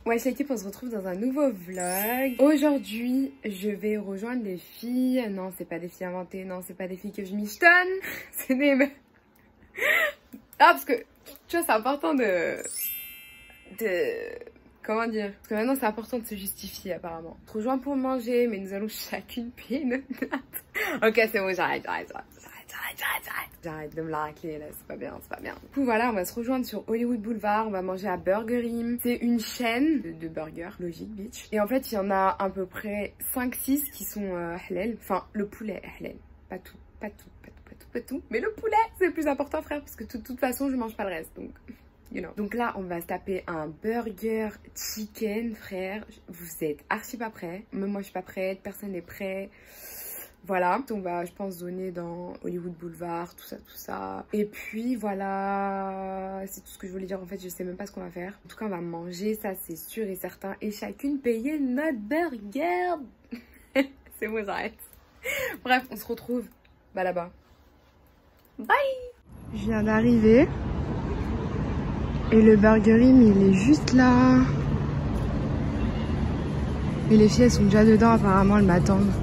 Ouais, l'équipe, on se retrouve dans un nouveau vlog. Aujourd'hui, je vais rejoindre des filles. Non, c'est pas des filles inventées. Non, c'est pas des filles que je michetonne. C'est des meufs. Ah, parce que, tu vois, c'est important de... Comment dire? Parce que maintenant, c'est important de se justifier, apparemment. On se rejoint pour manger, mais nous allons chacune payer notre note. Ok, c'est bon, j'arrête. J'arrête de me la racler là, c'est pas bien. Du coup voilà, on va se rejoindre sur Hollywood Boulevard, on va manger à Burgerim. C'est une chaîne de burgers, logique bitch. Et en fait, il y en a à peu près 5-6 qui sont halal. Enfin, le poulet est halal. Pas tout. Mais le poulet, c'est le plus important frère, parce que de toute façon, je mange pas le reste, donc... You know. Donc là, on va se taper un burger chicken, frère. Vous êtes archi pas prêts. Même moi, je suis pas prête. Personne n'est prêt. Voilà. On va, je pense, donner dans Hollywood Boulevard, tout ça. Et puis, voilà. C'est tout ce que je voulais dire. En fait, je sais même pas ce qu'on va faire. En tout cas, on va manger, ça, c'est sûr et certain. Et chacune payer notre burger. C'est bon, j'arrête. Bref, on se retrouve là-bas. Bye! Je viens d'arriver. Et le Burgerim, il est juste là. Et les filles, elles sont déjà dedans, apparemment, elles m'attendent.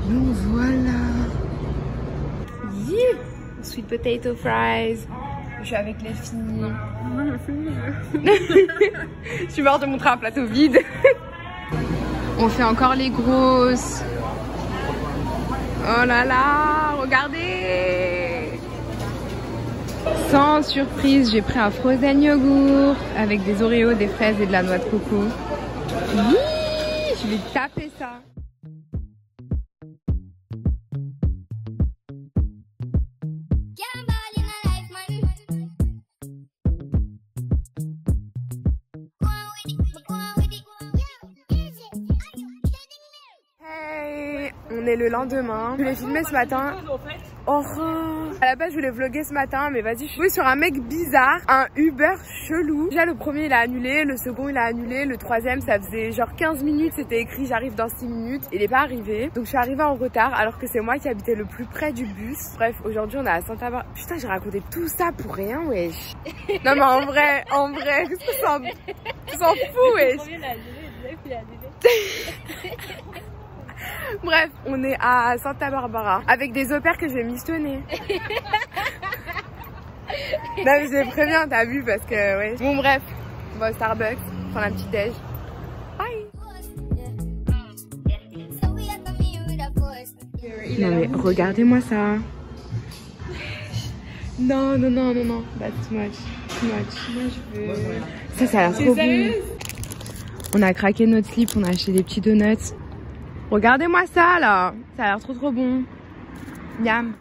Donc voilà. Yeah. Sweet potato fries. Je suis avec les filles. Je suis morte de montrer un plateau vide. On fait encore les grosses. Oh là là, regardez. Sans surprise, j'ai pris un frozen yogourt avec des Oreos, des fraises et de la noix de coco. Oui, je vais taper ça. Hey, on est le lendemain. Je voulais filmer ce matin. Oh, à la base je voulais vlogger ce matin, mais vas-y, je suis tombée sur un mec bizarre, un Uber chelou. Déjà le premier il a annulé, le second il a annulé, le troisième ça faisait genre 15 minutes, c'était écrit j'arrive dans 6 minutes. Il est pas arrivé, donc je suis arrivée en retard alors que c'est moi qui habitais le plus près du bus. Bref, aujourd'hui on est à Santa Barbara. Putain, j'ai raconté tout ça pour rien, wesh. Non mais en vrai, tu s'en fous, wesh. Bref, on est à Santa Barbara avec des opères que je vais michetonner. Non mais je préviens, t'as vu, parce que ouais. Bon bref, on va au Starbucks prendre un petit déj. Bye. Non mais regardez-moi ça. Non. That's too much. Moi je veux... Ça a l'air trop bon. On a craqué notre slip, on a acheté des petits donuts. Regardez-moi ça là, ça a l'air trop bon. Miam.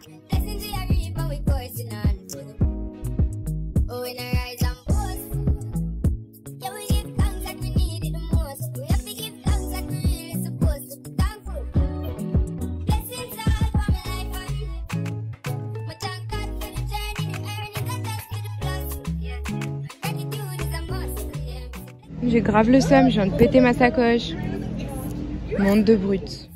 J'ai grave le seum, je viens de péter ma sacoche. Monde de brut.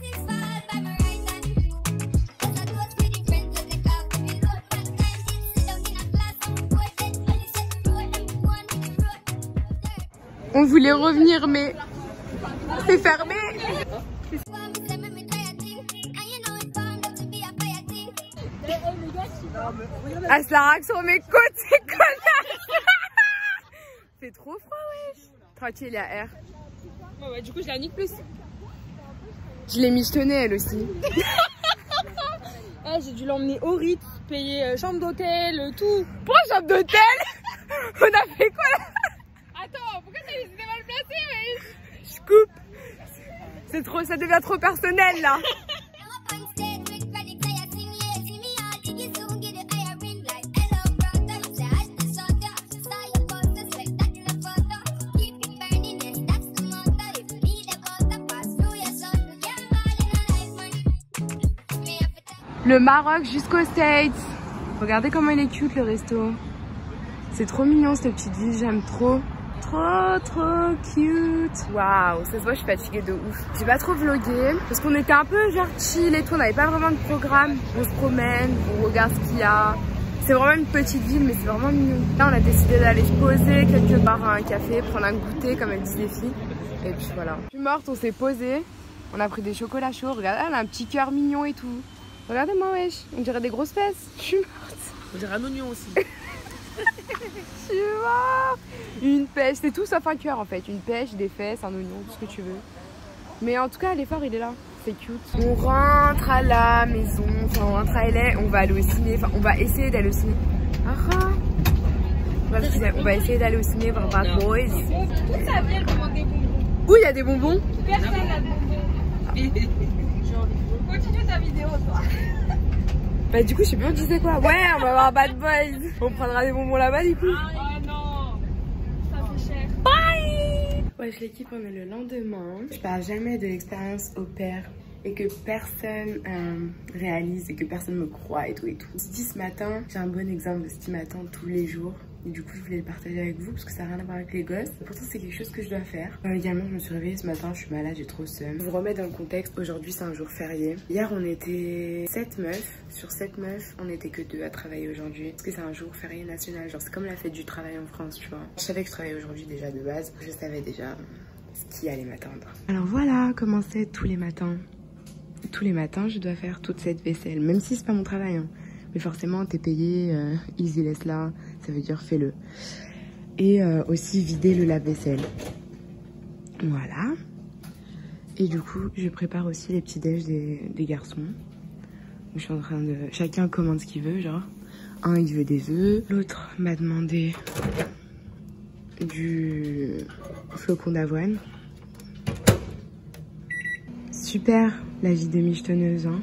On voulait revenir mais c'est fermé. Elle se la raque sur mes côtes, c'est connasse. C'est trop froid, wesh. Tranquille, il y a air. Ouais, du coup je la nique plus. Je l'ai michetonnée elle aussi. Ah, j'ai dû l'emmener au Ritz, payer chambre d'hôtel, tout. Pourquoi chambre d'hôtel? On a fait quoi là? Attends, pourquoi t'as décidé mal placé, mais... Je coupe. C'est trop, ça devient trop personnel là. Le Maroc jusqu'aux States. Regardez comment il est cute le resto. C'est trop mignon cette petite ville, j'aime trop. Trop cute. Waouh, ça se voit, je suis fatiguée de ouf. J'ai pas trop vlogué parce qu'on était un peu genre chill et tout, on n'avait pas vraiment de programme. On se promène, on regarde ce qu'il y a. C'est vraiment une petite ville, mais c'est vraiment mignon. Là, on a décidé d'aller se poser quelque part à un café, prendre un goûter, comme elles disent les filles. Et puis voilà. Je suis morte, on s'est posé. On a pris des chocolats chauds. Regardez, on a un petit cœur mignon et tout. Regardez-moi, wesh. On dirait des grosses fesses. Je suis morte. On dirait un oignon aussi. Je suis morte. Une pêche, c'est tout sauf un cœur en fait. Une pêche, des fesses, un oignon, tout ce que tu veux. Mais en tout cas, l'effort, il est là. C'est cute. On rentre à la maison. Enfin, on rentre à LA. On va aller au ciné. Enfin, on va essayer d'aller au ciné. On va essayer d'aller au ciné voir Bad Boys. Où ça vient commander des bonbons? Où il y a des bonbons? Personne n'a de bonbons. Continue ta vidéo, toi. Bah du coup, je sais plus où tu sais quoi. Ouais, on va voir Bad Boys. On prendra des bonbons là-bas du coup. Oh non, ça fait cher. Bye. Ouais, l'équipe, on est le lendemain. Je parle jamais de l'expérience au pair et que personne réalise et que personne me croit et tout et tout. Je dis ce matin, j'ai un bon exemple de ce qui m'attend tous les jours. Et du coup, je voulais le partager avec vous parce que ça n'a rien à voir avec les gosses. Pourtant, c'est quelque chose que je dois faire. Également, je me suis réveillée ce matin, je suis malade, j'ai trop seum. Je vous remets dans le contexte, aujourd'hui, c'est un jour férié. Hier, on était 7 meufs. Sur 7 meufs, on n'était que 2 à travailler aujourd'hui. Parce que c'est un jour férié national. Genre, c'est comme la fête du travail en France, tu vois. Je savais que je travaillais aujourd'hui déjà de base. Je savais déjà ce qui allait m'attendre. Alors voilà comment c'est tous les matins. Tous les matins, je dois faire toute cette vaisselle. Même si c'est pas mon travail, hein. Mais forcément, t'es payé, easy laisse là, ça veut dire fais-le. Et aussi vider le lave-vaisselle. Voilà. Et du coup, je prépare aussi les petits déj des garçons. Je suis en train de... Chacun commande ce qu'il veut, genre. Un, il veut des œufs. L'autre m'a demandé du flocon d'avoine. Super, la vie de michetonneuse, hein.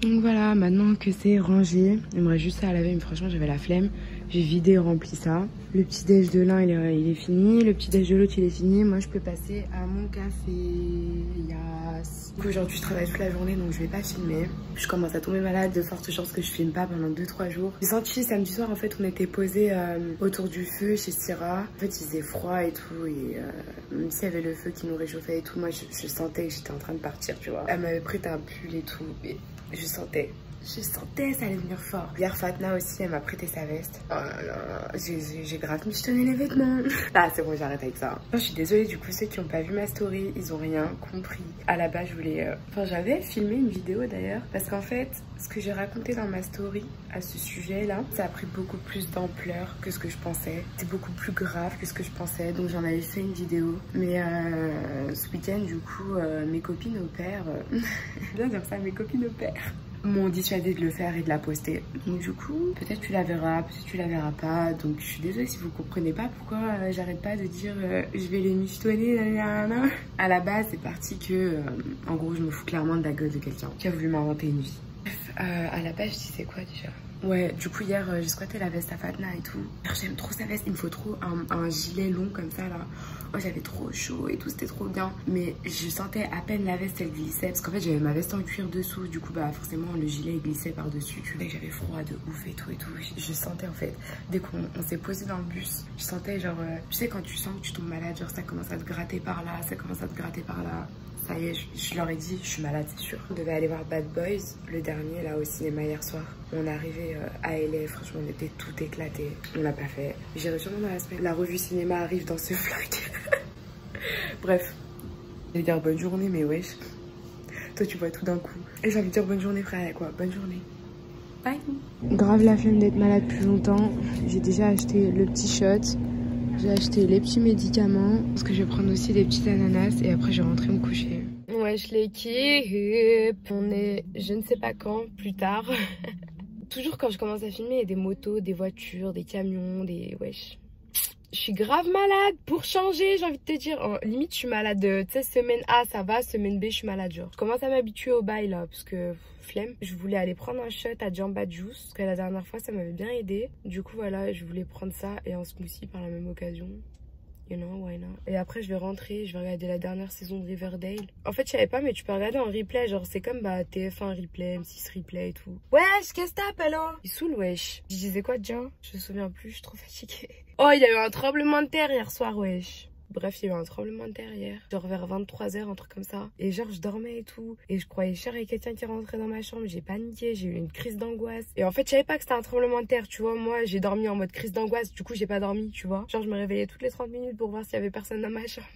Donc voilà, maintenant que c'est rangé, il me reste juste ça à laver, mais franchement j'avais la flemme. J'ai vidé et rempli ça. Le petit déj de l'un il est fini, le petit déj de l'autre il est fini. Moi je peux passer à mon café. Yes. Aujourd'hui je travaille toute la journée donc je vais pas filmer. Je commence à tomber malade, de fortes chances que je filme pas pendant 2-3 jours. J'ai senti samedi soir en fait on était posé autour du feu chez Syrah. En fait il faisait froid et tout et même s'il y avait le feu qui nous réchauffait et tout, moi je sentais que j'étais en train de partir, tu vois. Elle m'avait prêté un pull et tout et je sentais ça allait venir fort. Hier Fatna aussi, elle m'a prêté sa veste. Oh là là, j'ai grave michetonné les vêtements. Ah c'est bon, j'arrête avec ça. Je suis désolée du coup, ceux qui n'ont pas vu ma story, ils ont rien compris. À la base, je voulais... Enfin, j'avais filmé une vidéo d'ailleurs. Parce qu'en fait, ce que j'ai raconté dans ma story à ce sujet-là, ça a pris beaucoup plus d'ampleur que ce que je pensais. C'est beaucoup plus grave que ce que je pensais. Donc j'en avais fait une vidéo. Mais ce week-end, du coup, mes copines au pair... bien dire ça, mes copines au pair m'ont dissuadé de le faire et de la poster. Donc du coup, peut-être tu la verras, peut-être tu la verras pas. Donc je suis désolée si vous comprenez pas pourquoi j'arrête pas de dire je vais les michetonner. À la base, c'est parti que, en gros, je me fous clairement de la gueule de quelqu'un qui a voulu m'inventer une vie. Bref, à la base, je disais quoi déjà? Ouais, du coup hier j'ai squatté la veste à Fatna et tout. J'aime trop sa veste, il me faut trop un gilet long comme ça là. Oh j'avais trop chaud et tout, c'était trop bien. Mais je sentais à peine la veste, elle glissait. Parce qu'en fait j'avais ma veste en cuir dessous. Du coup bah forcément le gilet il glissait par dessus. Tu vois que j'avais froid de ouf et tout et tout. Je sentais en fait, dès qu'on s'est posé dans le bus, je sentais genre, tu sais quand tu sens que tu tombes malade, genre ça commence à te gratter par là, ça commence à te gratter par là. Ça y est, je leur ai dit, je suis malade, c'est sûr. On devait aller voir Bad Boys, le dernier, là, au cinéma hier soir. On est arrivé à LA, franchement, on était tout éclaté. On l'a pas fait. J'irai sûrement dans la semaine. La revue cinéma arrive dans ce vlog. Bref, je vais dire bonne journée, mais wesh. Toi, tu vois tout d'un coup. Et j'ai envie de dire bonne journée, frère, quoi. Bonne journée. Bye. Grave la flemme d'être malade plus longtemps. J'ai déjà acheté le petit shot. J'ai acheté les petits médicaments. Parce que je vais prendre aussi des petites ananas et après je vais rentrer me coucher. Wesh l'équipe. On est je ne sais pas quand, plus tard. Toujours quand je commence à filmer, il y a des motos, des voitures, des camions, des... Wesh. Je suis grave malade pour changer, j'ai envie de te dire. Limite, je suis malade. Tu sais, semaine A, ça va. Semaine B, je suis malade. Genre, je commence à m'habituer au bail là. Parce que, flemme. Je voulais aller prendre un shot à Jamba Juice. Parce que la dernière fois, ça m'avait bien aidé. Du coup, voilà, je voulais prendre ça et un smoothie par la même occasion. You know, why not? Et après, je vais rentrer, je vais regarder la dernière saison de Riverdale. En fait, je savais pas, mais tu peux regarder en replay. Genre, c'est comme bah, TF1 replay, M6 replay et tout. Wesh, qu'est-ce que t'as, hello? Il saoule, wesh. Je disais quoi déjà? Je me souviens plus, je suis trop fatiguée. Oh, il y a eu un tremblement de terre hier soir, wesh. Bref, il y a eu un tremblement de terre hier, genre vers 23h, un truc comme ça. Et genre, je dormais et tout. Et je croyais cher avec quelqu'un qui rentrait dans ma chambre. J'ai paniqué, j'ai eu une crise d'angoisse. Et en fait, je savais pas que c'était un tremblement de terre, tu vois. Moi, j'ai dormi en mode crise d'angoisse. Du coup, j'ai pas dormi, tu vois. Genre, je me réveillais toutes les 30 minutes pour voir s'il y avait personne dans ma chambre.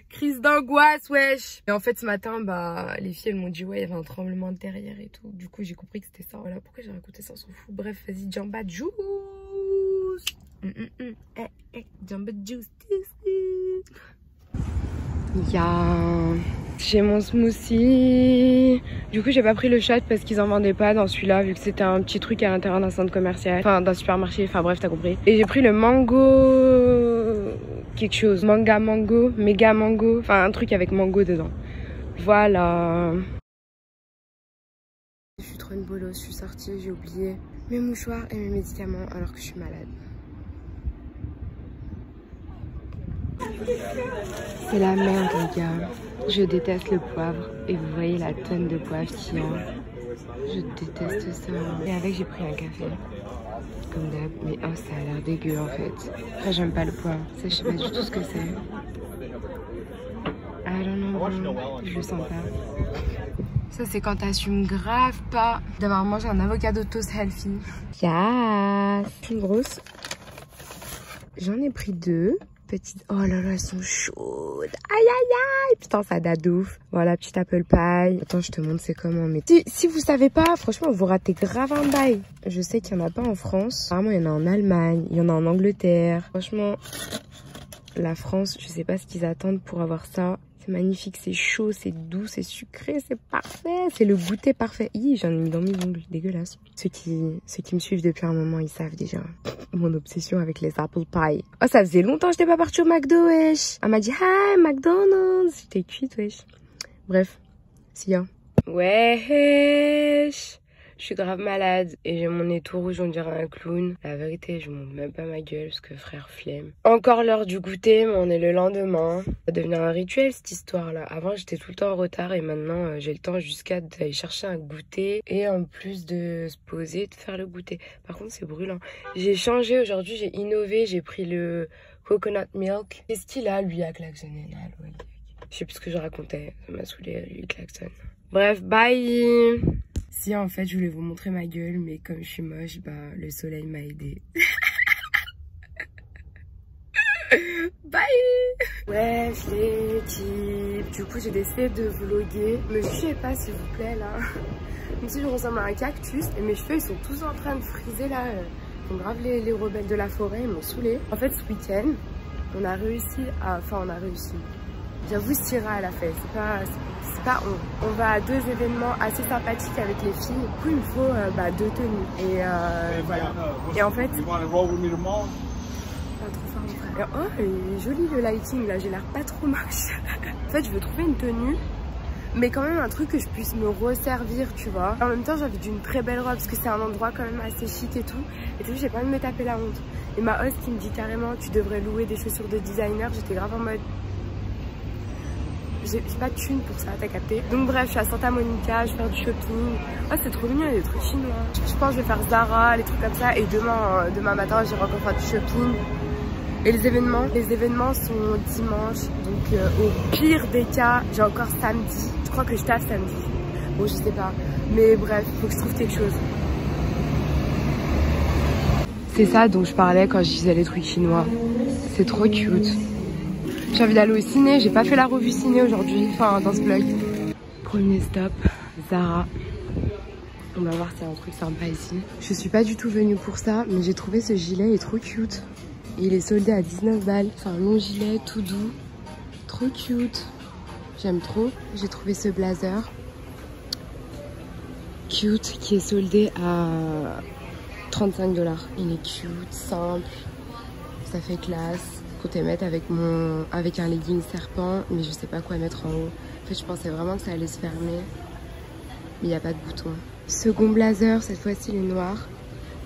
Crise d'angoisse, wesh. Et en fait, ce matin, bah, les filles, elles m'ont dit, ouais, il y avait un tremblement de terre hier et tout. Du coup, j'ai compris que c'était ça. Voilà, pourquoi j'ai raconté ça, on s'en fout. Bref, vas-y, Jamba Juice. Jamba Juice. J'ai mon smoothie. Du coup, j'ai pas pris le shot parce qu'ils en vendaient pas dans celui-là, vu que c'était un petit truc à l'intérieur d'un centre commercial. Enfin, d'un supermarché. Enfin, bref, t'as compris. Et j'ai pris le mango... quelque chose. Manga mango. Méga mango. Enfin, un truc avec mango dedans. Voilà. Je suis trop une bolosse. Je suis sortie, j'ai oublié mes mouchoirs et mes médicaments alors que je suis malade. C'est la merde, les gars. Je déteste le poivre. Et vous voyez la tonne de poivre qu'il y a. Je déteste ça. Et avec, j'ai pris un café. Comme d'hab. Mais oh, ça a l'air dégueu en fait. Après, j'aime pas le poivre. Ça, je sais pas du tout ce que c'est. I don't know. Je le sens pas. Ça, c'est quand t'assumes grave pas d'avoir mangé un avocado toast healthy. Yes. Une grosse. J'en ai pris 2. Petite... Oh là là, elles sont chaudes. Aïe aïe aïe. Putain, ça date de ouf. Voilà, petite apple pie. Attends, je te montre c'est comment. Mais si vous savez pas, franchement, vous ratez grave un bail. Je sais qu'il y en a pas en France. Apparemment, il y en a en Allemagne. Il y en a en Angleterre. Franchement, la France, je sais pas ce qu'ils attendent pour avoir ça. C'est magnifique, c'est chaud, c'est doux, c'est sucré, c'est parfait. C'est le goûter parfait. J'en ai mis dans mes ongles, dégueulasse. Ceux qui me suivent depuis un moment, ils savent déjà mon obsession avec les apple pie. Oh, ça faisait longtemps que j'étais pas partie au McDo, wesh. Elle m'a dit, hi, McDonald's. J'étais cuite, wesh. Bref, si, hein. Wesh. Je suis grave malade et j'ai mon nez tout rouge, on dirait un clown. La vérité, je monte même pas ma gueule parce que frère flemme. Encore l'heure du goûter, mais on est le lendemain. Ça va devenir un rituel cette histoire-là. Avant, j'étais tout le temps en retard et maintenant, j'ai le temps jusqu'à d'aller chercher un goûter et en plus de se poser, de faire le goûter. Par contre, c'est brûlant. J'ai changé aujourd'hui, j'ai innové, j'ai pris le coconut milk. Qu'est-ce qu'il a, lui, à klaxonner? Je sais plus ce que je racontais. Ça m'a saoulé, lui, klaxon. Bref, bye. Si en fait je voulais vous montrer ma gueule, mais comme je suis moche, bah le soleil m'a aidé. Bye. Ouais, l'équipe. Du coup j'ai décidé de vlogger. Me jugez pas s'il vous plaît là. Même si je ressemble à un cactus. Et mes cheveux ils sont tous en train de friser là. Ils sont grave les rebelles de la forêt, ils m'ont saoulé. En fait ce week-end, on a réussi à... Enfin on a réussi. J'avoue, Syrah, elle a fait. C'est pas on va à 2 événements assez sympathiques avec les filles. Du coup, il me faut 2 tenues. Et voilà. Et en fait... Pas trop fort, mon frère. Oh, il est joli le lighting, là. J'ai l'air pas trop moche. En fait, je veux trouver une tenue, mais quand même un truc que je puisse me resservir, tu vois. En même temps, j'ai envie d'une très belle robe, parce que c'est un endroit quand même assez chic et tout. Et tu sais, j'ai pas envie de me taper la honte. Et ma host qui me dit carrément, tu devrais louer des chaussures de designer. J'étais grave en mode... J'ai pas de thune pour ça, t'as capté. Donc bref, je suis à Santa Monica, je vais faire du shopping. Oh, c'est trop mignon, il y a des trucs chinois. Je pense que je vais faire Zara, les trucs comme ça. Et demain matin, j'irai encore faire du shopping. Et les événements sont dimanche. Donc au pire des cas, j'ai encore samedi. Je crois que je taffe samedi. Bon, je sais pas. Mais bref, faut que je trouve quelque chose. C'est ça dont je parlais quand je disais les trucs chinois. C'est trop cute. J'ai envie d'aller au ciné, j'ai pas fait la revue ciné aujourd'hui, enfin dans ce vlog. Premier stop, Zara. On va voir s'il y a un truc sympa ici. Je suis pas du tout venue pour ça, mais j'ai trouvé ce gilet, il est trop cute. Il est soldé à 19 balles. C'est un long gilet tout doux, trop cute. J'aime trop. J'ai trouvé ce blazer cute qui est soldé à 35 $. Il est cute, simple, ça fait classe. Comptais mettre avec un legging serpent, mais je sais pas quoi mettre en haut. En fait, je pensais vraiment que ça allait se fermer, mais il n'y a pas de bouton. Second blazer, cette fois-ci il est noir.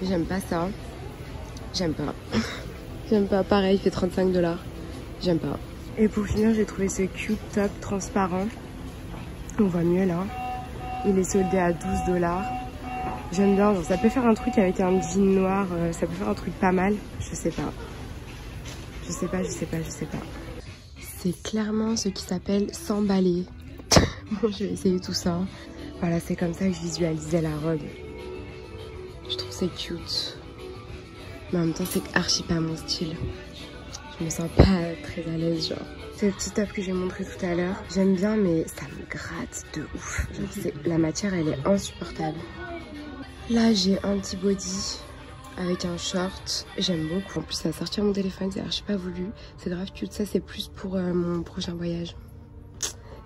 J'aime pas ça. J'aime pas. J'aime pas. Pareil, il fait 35 $. J'aime pas. Et pour finir, j'ai trouvé ce cute top transparent. On voit mieux là. Il est soldé à 12 $. J'aime bien. Genre, ça peut faire un truc avec un jean noir. Ça peut faire un truc pas mal. Je sais pas. Je Je sais pas. C'est clairement ce qui s'appelle s'emballer. Bon, je vais essayer tout ça. Voilà, c'est comme ça que je visualisais la robe. Je trouve c'est cute. Mais en même temps, c'est archi pas mon style. Je me sens pas très à l'aise, genre. C'est le petit top que j'ai montré tout à l'heure. J'aime bien, mais ça me gratte de ouf. Genre, la matière, elle est insupportable. Là, j'ai un petit body avec un short. J'aime beaucoup. En plus, ça va sortir mon téléphone, c'est archi pas voulu. C'est grave cute. Ça, c'est plus pour mon prochain voyage.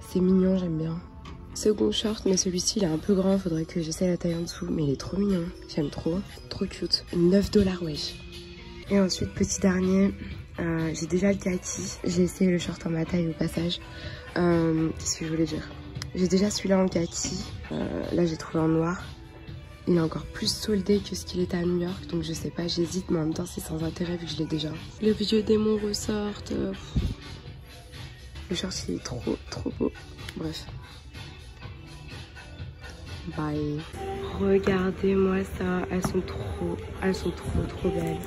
C'est mignon, j'aime bien. Second short, mais celui-ci, il est un peu grand. Faudrait que j'essaie la taille en dessous. Mais il est trop mignon. J'aime trop. Trop cute. 9 $, wesh. Et ensuite, petit dernier. J'ai déjà le kaki. J'ai essayé le short en ma taille au passage. Qu'est-ce que je voulais dire? J'ai déjà celui-là en kaki. Là, j'ai trouvé en noir. Il est encore plus soldé que ce qu'il était à New York. Donc, je sais pas, j'hésite. Mais en même temps, c'est sans intérêt vu que je l'ai déjà. Les vieux démons ressortent. Le short, il est trop beau. Bref. Bye. Regardez-moi ça. Elles sont trop belles.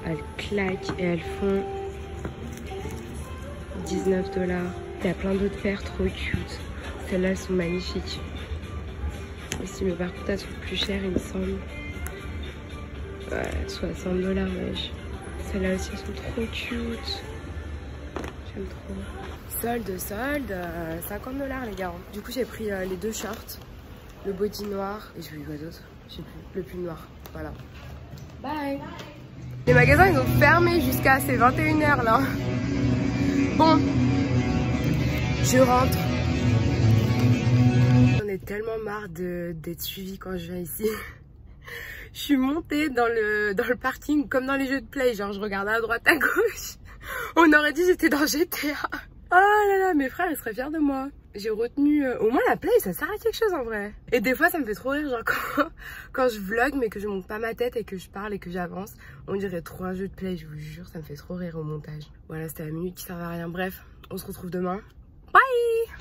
Elles claquent et elles font 19 $. Il y a plein d'autres paires trop cute. Celles-là, elles sont magnifiques. Ici, mais par contre, elles sont plus chères, il me semble. Ouais, 60 $, wesh. Celles-là aussi, elles sont trop cute. J'aime trop. Solde, 50 $, les gars. Du coup, j'ai pris les deux shorts. Le body noir. Et j'ai vu quoi d'autre? Je sais plus. Le pull noir. Voilà. Bye. Les magasins, ils ont fermé jusqu'à ces 21 h là. Bon. Je rentre. J'en ai tellement marre d'être suivie quand je viens ici. Je suis montée dans le parking comme dans les jeux de play. Genre, je regardais à droite, à gauche. On aurait dit que j'étais dans GTA. Oh là là, mes frères, ils seraient fiers de moi. J'ai retenu... au moins, la play, ça sert à quelque chose, en vrai. Et des fois, ça me fait trop rire, genre, quand je vlog, mais que je monte pas ma tête et que je parle et que j'avance, on dirait trop un jeu de play, je vous jure, ça me fait trop rire au montage. Voilà, c'était la minute qui servait à rien. Bref, on se retrouve demain. Bye!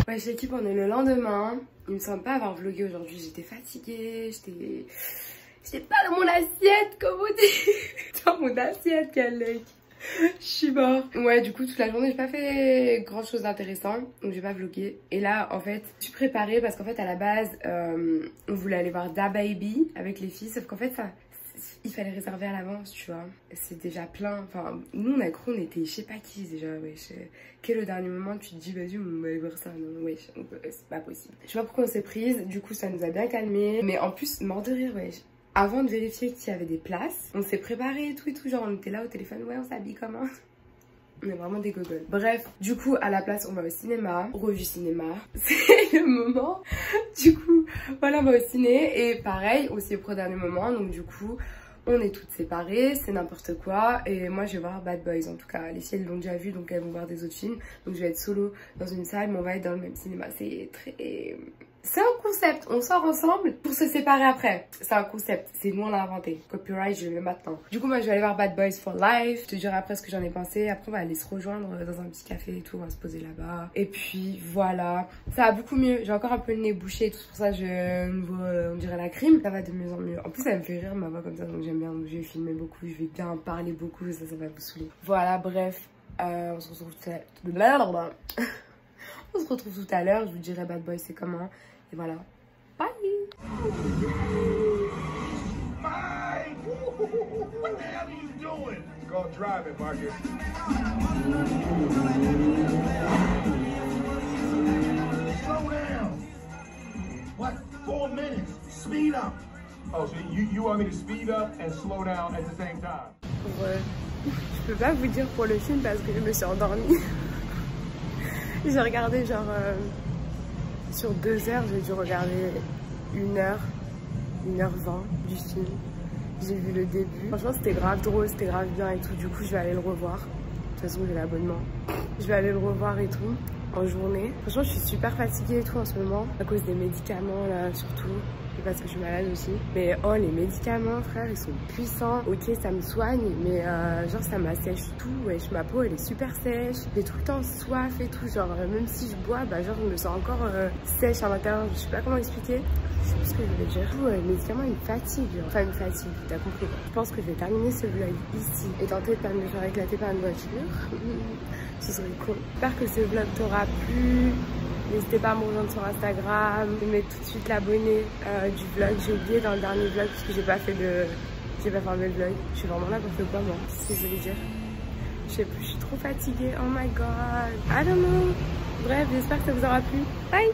Ouais, l'équipe, on est le lendemain. Il me semble pas avoir vlogué aujourd'hui. J'étais fatiguée, j'étais pas dans mon assiette, comme on dit. Dans mon assiette, quel mec. Je suis mort. Ouais, du coup, toute la journée, j'ai pas fait grand chose d'intéressant. Donc, j'ai pas vlogué. Et là, en fait, je suis préparée parce qu'en fait, à la base, on voulait aller voir Da Baby avec les filles. Sauf qu'en fait, il fallait réserver à l'avance, tu vois. C'est déjà plein. Enfin, nous, on a cru, on était, je sais pas qui déjà. Ouais, quel le dernier moment, tu te dis, vas-y, on va aller voir ça. Non, ouais, c'est pas possible. Je sais pas pourquoi on s'est prise. Du coup, ça nous a bien calmé. Mais en plus, mort de rire, ouais. Avant de vérifier qu'il y avait des places, on s'est préparé et tout, genre on était là au téléphone, ouais on s'habille comment? On est vraiment des gogoles. Bref, du coup à la place on va au cinéma, revue cinéma, c'est le moment. Du coup voilà, on va au ciné et pareil, aussi au dernier moment, donc du coup on est toutes séparées, c'est n'importe quoi. Et moi je vais voir Bad Boys, en tout cas les filles elles l'ont déjà vu donc elles vont voir des autres films. Donc je vais être solo dans une salle mais on va être dans le même cinéma, c'est très... C'est un concept, on sort ensemble pour se séparer après. C'est un concept, c'est nous on l'a inventé. Copyright, je le mets maintenant. Du coup, moi je vais aller voir Bad Boys for Life. Je te dirai après ce que j'en ai pensé. Après, on va aller se rejoindre dans un petit café et tout. On va se poser là-bas. Et puis voilà, ça va beaucoup mieux. J'ai encore un peu le nez bouché et tout. C'est pour ça que on dirait la crime. Ça va de mieux en mieux. En plus, ça me fait rire ma voix comme ça, donc j'aime bien. Donc je vais filmer beaucoup, je vais bien parler beaucoup. Ça va vous saouler. Voilà, bref, on se retrouve tout à l'heure. On se retrouve tout à l'heure. Je vous dirai Bad Boys c'est comment. Et voilà. Bye! What the hell are you doing? It's called driving, Marcus. Slow down. What? 4 minutes. Speed up. Oh, so you want me to speed up and slow down at the same time? Je peux pas vous dire pour le film parce que je me suis endormie. J'ai regardé genre... Sur 2 heures, j'ai dû regarder 1h20 du film. J'ai vu le début. Franchement, c'était grave drôle, c'était grave bien et tout. Du coup, je vais aller le revoir. De toute façon, j'ai l'abonnement. Je vais aller le revoir et tout en journée. Franchement, je suis super fatiguée et tout en ce moment à cause des médicaments là, surtout. Et parce que je suis malade aussi. Mais oh, les médicaments, frère, ils sont puissants. Ok, ça me soigne, mais genre ça m'assèche tout. Wesh, ma peau, elle est super sèche. J'ai tout le temps soif et tout. Genre, même si je bois, bah genre, je me sens encore sèche à l'intérieur. Je sais pas comment expliquer. sais plus ce que je voulais dire. Médicaments, une fatigue. Enfin, une fatigue, t'as compris quoi. Je pense que je vais terminer ce vlog ici et tenter de pas me faire éclater par une voiture. Ce serait cool. J'espère que ce vlog t'aura plu. N'hésitez pas à me rejoindre sur Instagram, de mettre tout de suite l'abonné du vlog. J'ai oublié dans le dernier vlog parce que j'ai pas fait le vlog. Je suis vraiment n'importe quoi moi. C'est ce que je voulais dire. Je sais plus, je suis trop fatiguée. Oh my god. I don't know. Bref, j'espère que ça vous aura plu. Bye.